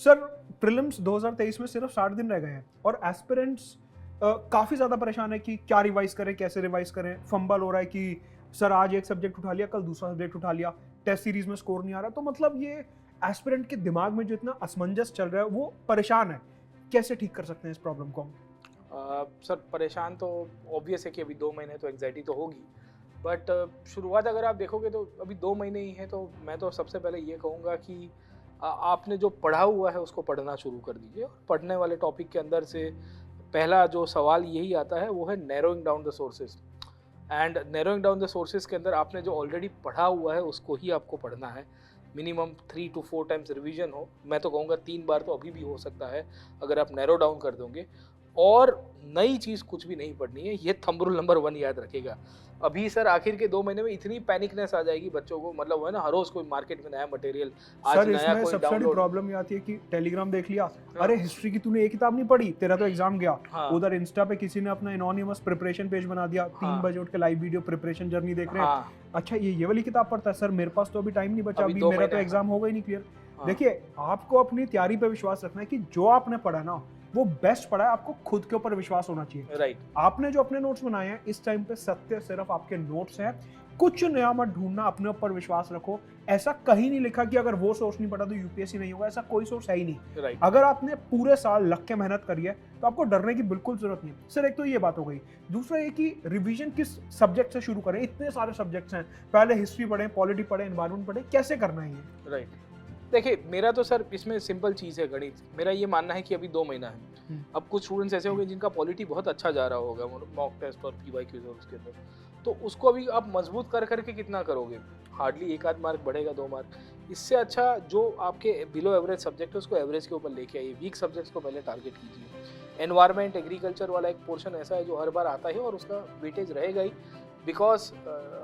Sir prelims 2023 में सिर्फ 60 दिन रह गए हैं और एस्पिरेंट्स काफ़ी ज़्यादा परेशान है कि क्या रिवाइज करें, कैसे रिवाइज करें। फंबल हो रहा है कि सर आज एक सब्जेक्ट उठा लिया, कल दूसरा सब्जेक्ट उठा लिया, टेस्ट सीरीज में स्कोर नहीं आ रहा। तो मतलब ये एस्पिरेंट के दिमाग में जो इतना असमंजस चल रहा है वो परेशान है। कैसे ठीक कर सकते हैं इस प्रॉब्लम को हम? सर परेशान तो ऑब्वियस है कि अभी 2 महीने तो एंग्जाइटी तो होगी, बट शुरुआत अगर आप देखोगे तो अभी 2 महीने ही हैं। तो मैं तो सबसे पहले ये कहूँगा कि आपने जो पढ़ा हुआ है उसको पढ़ना शुरू कर दीजिए। पढ़ने वाले टॉपिक के अंदर से पहला जो सवाल यही आता है वो है narrowing down the sources. And narrowing down the sources के अंदर आपने जो ऑलरेडी पढ़ा हुआ है उसको ही आपको पढ़ना है। मिनिमम 3 to 4 टाइम्स रिवीजन हो, मैं तो कहूँगा 3 बार तो अभी भी हो सकता है अगर आप नैरो डाउन कर दोगे। और नई चीज़ कुछ भी नहीं पढ़नी है, ये थंब रूल नंबर 1 याद रखेगा। अभी सर आखिर के 2 महीने में इतनी पैनिकनेस आ जाएगी बच्चों को, मतलब वो है ना, हर रोज कोई मार्केट में नया मटेरियल, आज सर नया इसमें कोई सबसे बड़ी डाउनलोड। प्रॉब्लम ये आती है कि टेलीग्राम देख लिया, अरे हिस्ट्री की तूने एक किताब नहीं पढ़ी, तेरा तो एग्जाम गया। हाँ। उधर इंस्टा पे किसी ने अपना एनोनिमस प्रिपरेशन पेज बना दिया, 3 बजे उठ के लाइव वीडियो प्रिपरेशन जर्नी देख रहे हैं। हाँ। अच्छा ये वाली किताब पढ़ता है सर, मेरे पास तो अभी टाइम नहीं बचा, अभी अभी 2 मेरा तो महीने एग्जाम होगा ही नहीं क्लियर। हाँ। देखिए आपको अपनी तैयारी पे विश्वास रखना है कि जो आपने पढ़ा ना वो बेस्ट पढ़ा है। आपको खुद के ऊपर विश्वास होना चाहिए। राइट। आपने जो अपने नोट्स बनाए हैं इस टाइम पे सत्य सिर्फ आपके नोट्स हैं, कुछ नया मत ढूंढना, अपने ऊपर विश्वास रखो। ऐसा कहीं नहीं लिखा कि अगर वो सोर्स नहीं पढ़ा तो यूपीएससी नहीं होगा, ऐसा कोई सोर्स है ही नहीं। राइट। अगर आपने पूरे साल लग के मेहनत करी है तो आपको डरने की बिल्कुल जरूरत नहीं है। सर एक तो ये बात हो गई, दूसरा ये कि रिवीजन किस सब्जेक्ट से शुरू करें, इतने सारे सब्जेक्ट्स हैं, पहले हिस्ट्री पढ़ें, पॉलिटी पढ़ें, एनवायरमेंट पढ़ें, कैसे करना है ये? राइट। देखिए मेरा तो सर इसमें सिंपल चीज़ है, गणित। मेरा ये मानना है कि अभी 2 महीना है। अब कुछ स्टूडेंट्स ऐसे होंगे जिनका पॉलिटी बहुत अच्छा जा रहा होगा मॉक टेस्ट और पीवाईक्यूज और उसके अंदर, तो उसको अभी आप मजबूत कर करके कितना करोगे? हार्डली 1 आध मार्क बढ़ेगा, 2 मार्क। इससे अच्छा जो आपके बिलो एवरेज सब्जेक्ट है उसको एवरेज के ऊपर लेके आइए, वीक सब्जेक्ट्स को पहले टारगेट कीजिए। एनवायरमेंट एग्रीकल्चर वाला एक पोर्शन ऐसा है जो हर बार आता है और उसका वेटेज रहेगा ही, बिकॉज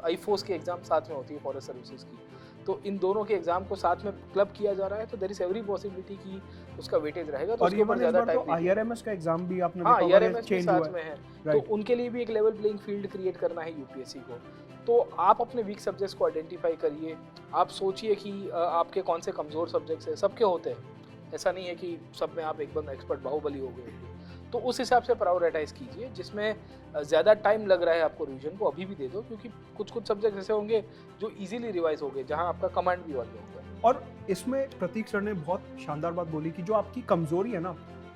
आईफोस की एग्जाम साथ में होती है फॉरेस्ट सर्विसेज की, तो इन दोनों के एग्जाम को साथ में क्लब किया जा रहा है, तो देयर इज एवरी पॉसिबिलिटी कि उसका वेटेज रहेगा। तो उसके ऊपर ज्यादा टाइम, आईआरएमएस का एग्जाम भी आपने हाँ देखा होगा आईआरएमएस भी चेंज हुआ साथ में है, है। तो उनके लिए भी एक लेवल प्लेइंग फील्ड क्रिएट करना है यूपीएससी को। तो आप अपने वीक सब्जेक्ट्स को आइडेंटिफाई करिए। आप सोचिए कि आपके कौन से कमजोर सब्जेक्ट्स हैं, सबके होते हैं, ऐसा नहीं है कि सब में आप एकदम एक्सपर्ट बाहुबली हो गए। तो उस हिसाब से प्रायोरिटाइज कीजिए। जिसमें ज़्यादा टाइम लग रहा है आपको रिवीजन को, अभी भी दे दो, क्योंकि कुछ कुछ सब्जेक्ट ऐसे होंगे जो इजीली रिवाइज होंगे, जहां आपका कमांड भी ऑन होगा। और इसमें प्रतीक सर ने बहुत शानदार बात बोली कि जो आपकी कमजोरी है ना,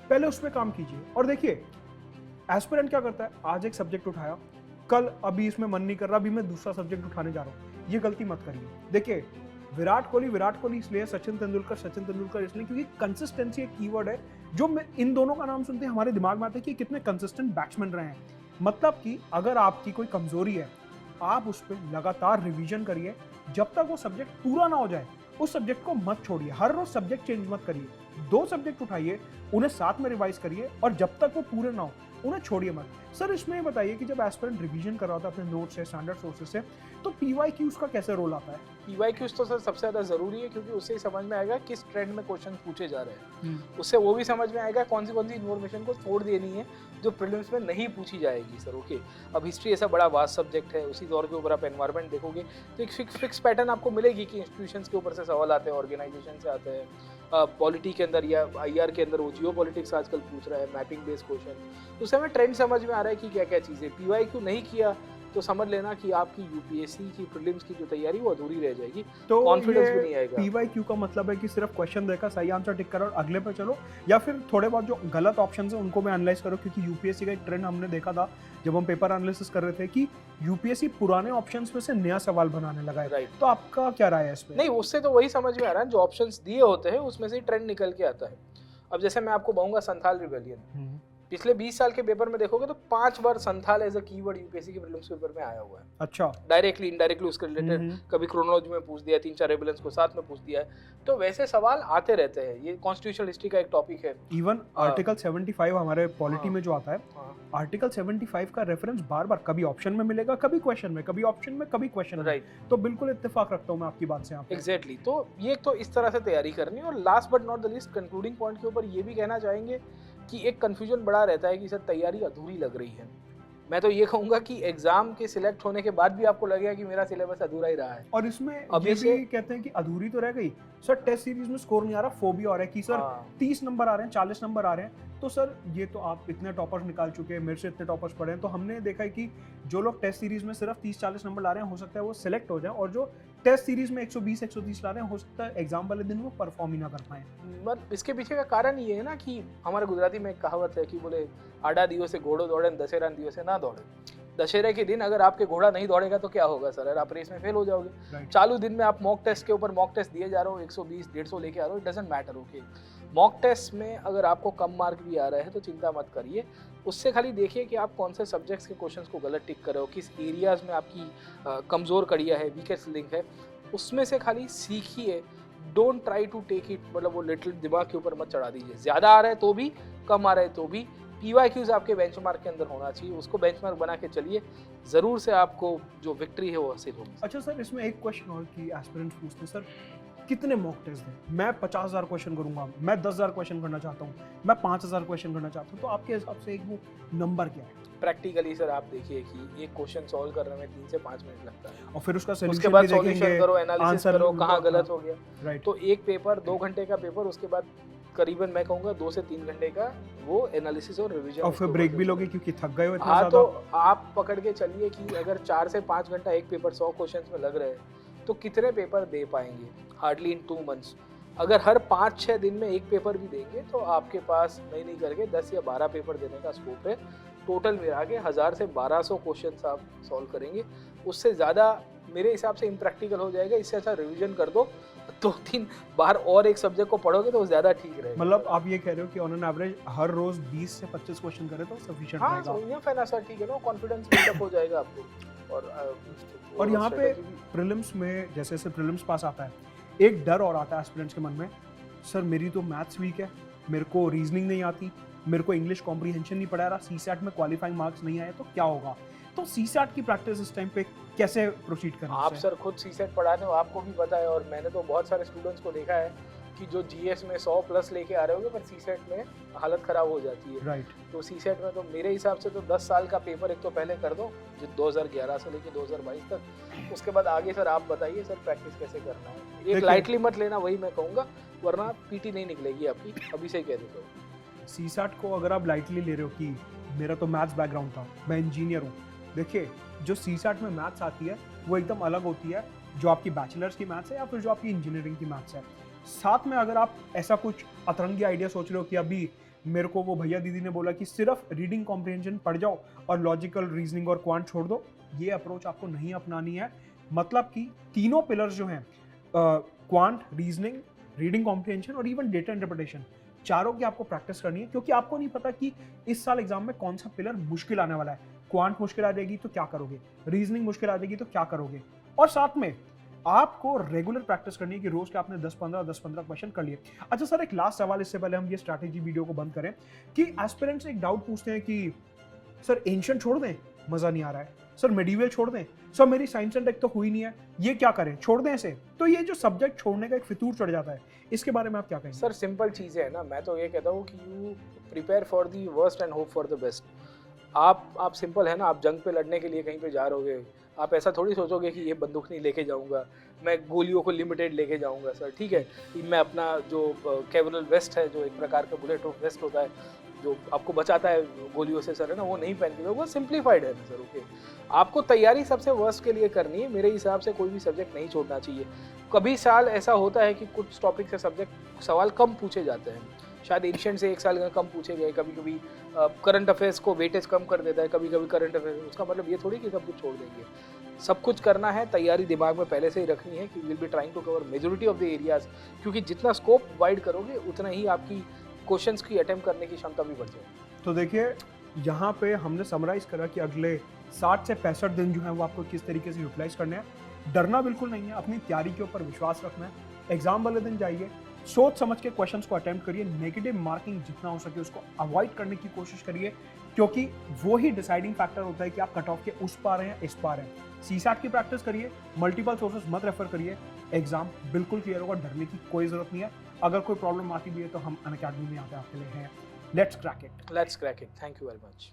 पहले उस पर काम कीजिए। और देखिए एस्पिरेंट क्या करता है, आज एक सब्जेक्ट उठाया, कल अभी इसमें मन नहीं कर रहा, अभी मैं दूसरा सब्जेक्ट उठाने जा रहा हूँ। ये गलती मत करिए। देखिए विराट कोहली इसलिए, सचिन तेंदुलकर इसलिए क्योंकि कंसिस्टेंसी एक कीवर्ड है जो इन दोनों का नाम सुनते हैं हमारे दिमाग में आता है कि कितने कंसिस्टेंट बैट्समैन रहे हैं। मतलब कि अगर आपकी कोई कमजोरी है, आप उस पर लगातार रिवीजन करिए जब तक वो सब्जेक्ट पूरा ना हो जाए। उस सब्जेक्ट को मत छोड़िए, हर रोज सब्जेक्ट चेंज मत करिए। 2 सब्जेक्ट उठाइए, उन्हें साथ में रिवाइज करिए और जब तक वो पूरे ना हो उन्हें छोड़िए मत। सर इसमें ये बताइए कि जब एस्पिरेंट रिवीजन कर रहा होता है अपने नोट्स से, स्टैंडर्ड सोर्सेज से, तो पीवाईक्यूज का कैसे रोल आता है? पीवाईक्यूज तो सर सबसे ज़्यादा ज़रूरी है, क्योंकि उससे ही समझ में आएगा किस ट्रेंड में क्वेश्चन पूछे जा रहे हैं। उससे वो भी समझ में आएगा कौन सी इन्फॉर्मेशन को छोड़ देनी है जो प्रीलिम्स में नहीं पूछी जाएगी। सर ओके, अब हिस्ट्री ऐसा बड़ा वास्ट सब्जेक्ट है, उसी दौर के ऊपर आप एनवायरमेंट देखोगे तो एक फिक्स पैटर्न आपको मिलेगी कि इंस्टीट्यूशंस के ऊपर से सवाल आते हैं, ऑर्गेनाइजेशन से आते हैं, पॉलिटी के अंदर या आईआर के अंदर वो जियो पॉलिटिक्स आजकल पूछ रहा है, मैपिंग बेस्ड क्वेश्चन। तो उससे हमें ट्रेंड समझ में आ रहा है कि क्या क्या चीज़ें। पीवाईक्यू नहीं किया तो समझ लेना कि आपकी यूपीएससी की प्रीलिम्स की जो तैयारी वो अधूरी रह जाएगी, तो कॉन्फिडेंस भी नहीं आएगा। पीवाईक्यू का मतलब है कि सिर्फ क्वेश्चन देखा, सही आंसर टिक करो और अगले पे चलो, या फिर थोड़े बहुत जो गलत ऑप्शन है उनको भी एनालाइज करो? क्योंकि यूपीएससी का एक ट्रेंड हमने देखा था जब हम पेपर एनालिसिस कर रहे थे कि यूपीएससी पुराने ऑप्शंस में से नया सवाल बनाने लगा है। राइट। तो आपका क्या राय है इस पे? नहीं, उससे तो वही समझ में आ रहा है, जो ऑप्शंस दिए होते हैं उसमें से ट्रेंड निकल के आता है। अब जैसे मैं आपको कहूँगा संथाल रिबेलियन, पिछले 20 साल के पेपर में देखोगे तो 5 बार Santhal as a keyword UPSC के प्रीलिम्स पेपर में आया हुआ है। अच्छा। डायरेक्टली इनडायरेक्टली उसके रिलेटेड कभी क्रोनोलॉजी में पूछ दिया, 3-4 रेबेलेंस को साथ में पूछ दिया है। तो वैसे सवाल आते रहते हैं। ये कॉन्स्टिट्यूशनल हिस्ट्री का एक टॉपिक है। इवन आर्टिकल 75 हमारे पॉलिटी में जो आता है, आर्टिकल 75 का रेफरेंस बार बार कभी ऑप्शन में मिलेगा, कभी क्वेश्चन में, कभी ऑप्शन में, कभी क्वेश्चन में। राइट। तो बिल्कुल इत्तेफाक रखता हूँ मैं आपकी बात से यहाँ पे। एग्जैक्टली। तो ये तो इस तरह से तैयारी करनी है। और last but not the least, concluding point के ऊपर ये भी कहना चाहेंगे कि एक कंफ्यूजन बड़ा रहता है कि सर तैयारी अधूरी लग रही है। मैं तो ये कहूँगा कि एग्जाम के सिलेक्ट होने के बाद भी आपको लगेगा कि मेरा सिलेबस अधूरा ही रहा है। और इसमें अभी ये से भी कहते हैं कि अधूरी तो रह गई सर, टेस्ट सीरीज में स्कोर नहीं आ रहा, फोबिया हो रहा है कि सर हाँ 30 नंबर आ रहे हैं, 40 नंबर आ रहे हैं। तो सर ये तो आप इतने टॉपर्स निकाल चुके हैं, मेरे से इतने टॉपर्स पढ़े हैं, तो हमने देखा है कि जो लोग टेस्ट सीरीज में सिर्फ 30-40 नंबर ला रहे हैं, हो सकता है वो सिलेक्ट हो जाए, और जो टेस्ट सीरीज में 120-130 ला रहे हैं, हो सकता है एग्जाम वाले दिन वो परफॉर्म ही ना कर पाए। मतलब इसके पीछे का कारण ये है ना कि हमारे गुजराती में एक कहावत है कि बोले आड़ा दियो से घोड़ो दौड़े, दशहरा दियो से ना दौड़े। दशहरे के दिन अगर आपके घोड़ा नहीं दौड़ेगा तो क्या होगा सर, अगर आप रेस में फेल हो जाओगे। Right. चालू दिन में आप मॉक टेस्ट के ऊपर मॉक टेस्ट दिए जा रहे हो, 120-150 लेके आ रहे हो, it doesn't matter. Okay, mock test में अगर आपको कम मार्क भी आ रहे हैं तो चिंता मत करिए, उससे खाली देखिए कि आप कौन से सब्जेक्ट्स के क्वेश्चंस को गलत टिक कर रहे हो, किस एरियाज में आपकी कमज़ोर कड़िया है, वीकेस्ट लिंक है, उसमें से खाली सीखिए। Don't try to take it, मतलब वो लिटिल दिमाग के ऊपर मत चढ़ा दीजिए। ज़्यादा आ रहा है तो भी, कम आ रहा है तो भी, PYQs आपके बेंचमार्क के अंदर होना चाहिए, उसको बेंचमार्क बना के चलिए, ज़रूर से आपको जो विक्ट्री है वो हासिल होगी। अच्छा सर, इसमें एक क्वेश्चन और कि एस्पिरेंट्स पूछते हैं सर कितने मॉक टेस्ट दें, मैं 50,000 क्वेश्चन करूंगा, मैं 10,000 क्वेश्चन करना चाहता हूँ, मैं 5,000 क्वेश्चन करना चाहता हूँ, तो आपके हिसाब से एक वो नंबर क्या है? प्रैक्टिकली सर आप देखिए कि एक क्वेश्चन सॉल्व करने में 3 से 5 मिनट लगता है, और फिर उसका उसके सॉल्यूशन बाद भी सॉल्यूशन देखेंगे, करो, एनालिसिस आंसर करो, कहाँ गलत हो गया। राइट। तो एक पेपर 2 घंटे का पेपर, उसके बाद करीबन मैं कहूँगा 2 से 3 घंटे का वो एनालिसिस और रिवीजन। और फिर ब्रेक भी लोगे क्योंकि थक गए हो इतना हाँ, ज़्यादा। तो आप पकड़ के चलिए कि अगर 4 से 5 घंटा एक पेपर 100 क्वेश्चंस में लग रहे हैं तो कितने पेपर दे पाएंगे, हार्डली इन 2 मंथ्स। अगर हर 5-6 दिन में एक पेपर भी देंगे तो आपके पास नहीं करके 10 या 12 पेपर देने का स्कोप है। टोटल मिला के 1000 से 1200 क्वेश्चन आप सॉल्व करेंगे, उससे ज़्यादा मेरे हिसाब से इम्प्रैक्टिकल हो जाएगा। इससे अच्छा रिवीजन कर दो, 2-3 बार और एक सब्जेक्ट को पढ़ोगे तो ज़्यादा ठीक रहेगा। मतलब आप ये कह रहे हो कि ऑन एन एवरेज हर रोज 20 से 25 क्वेश्चन करे तो सफिशिएंट हाँ, रहेगा। ये फाइनल सर ठीक है ना, कॉन्फिडेंस बिल्डअप हो जाएगा आपको। और यहाँ पे strategy भी। प्रीलिम्स में जैसे जैसे प्रीलिम्स पास आता है, एक डर और आता है एस्पिरेंट्स के मन में, सर मेरी तो मैथ्स वीक है, मेरे को रीजनिंग नहीं आती, मेरे को इंग्लिश कॉम्प्रीहेंशन नहीं पड़ा रहा, सीसैट में क्वालिफाइंग मार्क्स नहीं आए तो क्या होगा? तो सीसैट की प्रैक्टिस इस टाइम पे कैसे प्रोसीड करना आप सर खुद सीसेट पढ़ाने हो, आपको भी पता है, और मैंने तो बहुत सारे स्टूडेंट्स को देखा है कि जो जीएस में 100 प्लस लेके आ रहे होंगे पर सीसेट में हालत खराब हो जाती है। राइट। तो सीसेट में तो मेरे हिसाब से तो 10 साल का पेपर एक तो पहले कर दो, जो 2011 से लेके 2022 तक, उसके बाद आगे सर आप बताइए सर प्रैक्टिस कैसे करना है। एक देखिए- लाइटली मत लेना, वही मैं कहूँगा, वरना पीटी नहीं निकलेगी आपकी, अभी से ही कह देता हूँ। सीसैट को अगर आप लाइटली ले रहे हो कि मेरा तो मैथ्स बैकग्राउंड था, मैं इंजीनियर हूँ, देखिए जो सीसैट में मैथ्स आती है वो एकदम अलग होती है जो आपकी बैचलर्स की मैथ्स है या फिर जो आपकी इंजीनियरिंग की मैथ्स है। साथ में अगर आप ऐसा कुछ अतरंगी आइडिया सोच रहे हो कि अभी मेरे को वो भैया दीदी ने बोला कि सिर्फ रीडिंग कॉम्प्रिहेंशन पढ़ जाओ और लॉजिकल रीजनिंग और क्वांट छोड़ दो, ये अप्रोच आपको नहीं अपनानी है। मतलब कि तीनों पिलर्स जो हैं, क्वांट, रीजनिंग, रीडिंग कॉम्प्रिहेंशन और इवन डेटा इंटरप्रिटेशन, चारों की आपको प्रैक्टिस करनी है, क्योंकि आपको नहीं पता कि इस साल एग्जाम में कौन सा पिलर मुश्किल आने वाला है। क्वांट मुश्किल आ जाएगी तो क्या करोगे, रीजनिंग मुश्किल आ जाएगी तो क्या करोगे, और साथ में आपको रेगुलर प्रैक्टिस करनी है कि रोज के आपने 10-15 क्वेश्चन कर लिए। अच्छा सर, एक लास्ट सवाल इससे पहले हम ये स्ट्रैटेजी वीडियो को बंद करें कि एस्पिरेंट्स एक डाउट पूछते हैं कि सर एंशिएंट छोड़ दें, मजा नहीं आ रहा है, सर मेडिवल छोड़ दें, सर मेरी साइंस एंड टेक तो हुई नहीं है, ये क्या करें, छोड़ दें इसे? तो ये जो सब्जेक्ट छोड़ने का एक फितूर चढ़ जाता है, इसके बारे में आप क्या कहेंगे? सर सिंपल चीज़ें है ना, मैं तो ये कहता हूँ कि you prepare for the worst and hope for the best. आप सिंपल है ना, आप जंग पे लड़ने के लिए कहीं पे जा रहोगे, आप ऐसा थोड़ी सोचोगे कि ये बंदूक नहीं लेके जाऊंगा, मैं गोलियों को लिमिटेड लेके जाऊंगा सर, ठीक है, मैं अपना जो कैवरल वेस्ट है, जो एक प्रकार का बुलेट प्रूफ वेस्ट होता है जो आपको बचाता है गोलियों से सर, है ना, वो नहीं पहन के, वो सिंप्लीफाइड है सर। ओके, आपको तैयारी सबसे वर्स्ट के लिए करनी है। मेरे हिसाब से कोई भी सब्जेक्ट नहीं छोड़ना चाहिए। कभी साल ऐसा होता है कि कुछ टॉपिक से सब्जेक्ट सवाल कम पूछे जाते हैं, शायद एशियंट से एक साल में कम पूछे गए, कभी कभी करंट अफेयर्स को वेटेज कम कर देता है, कभी कभी करंट अफेयर्स, उसका मतलब ये थोड़ी कि सब कुछ छोड़ देंगे। सब कुछ करना है, तैयारी दिमाग में पहले से ही रखनी है कि will be trying to cover majority of the areas, क्योंकि जितना स्कोप वाइड करोगे उतना ही आपकी क्वेश्चंस की अटेम्प्ट करने की क्षमता भी बढ़ जाएगी। तो देखिए यहाँ पे हमने समराइज करा कि अगले 60 से 65 दिन जो है वो आपको किस तरीके से यूटिलाइज करने हैं। डरना बिल्कुल नहीं है, अपनी तैयारी के ऊपर विश्वास रखना है। एग्जाम वाले दिन जाइए, सोच समझ के क्वेश्चंस को अटेम्प्ट करिए, नेगेटिव मार्किंग जितना हो सके उसको अवॉइड करने की कोशिश करिए, क्योंकि वो ही डिसाइडिंग फैक्टर होता है कि आप कट ऑफ के उस पार हैं इस पार हैं। सीसैट की प्रैक्टिस करिए, मल्टीपल सोर्सेज मत रेफर करिए, एग्जाम बिल्कुल क्लियर होगा, डरने की कोई जरूरत नहीं है। अगर कोई प्रॉब्लम आती भी है तो हम अनअकैडमी में यहाँ पे आपके लिए हैं। Let's crack it. Let's crack it. Thank you very much.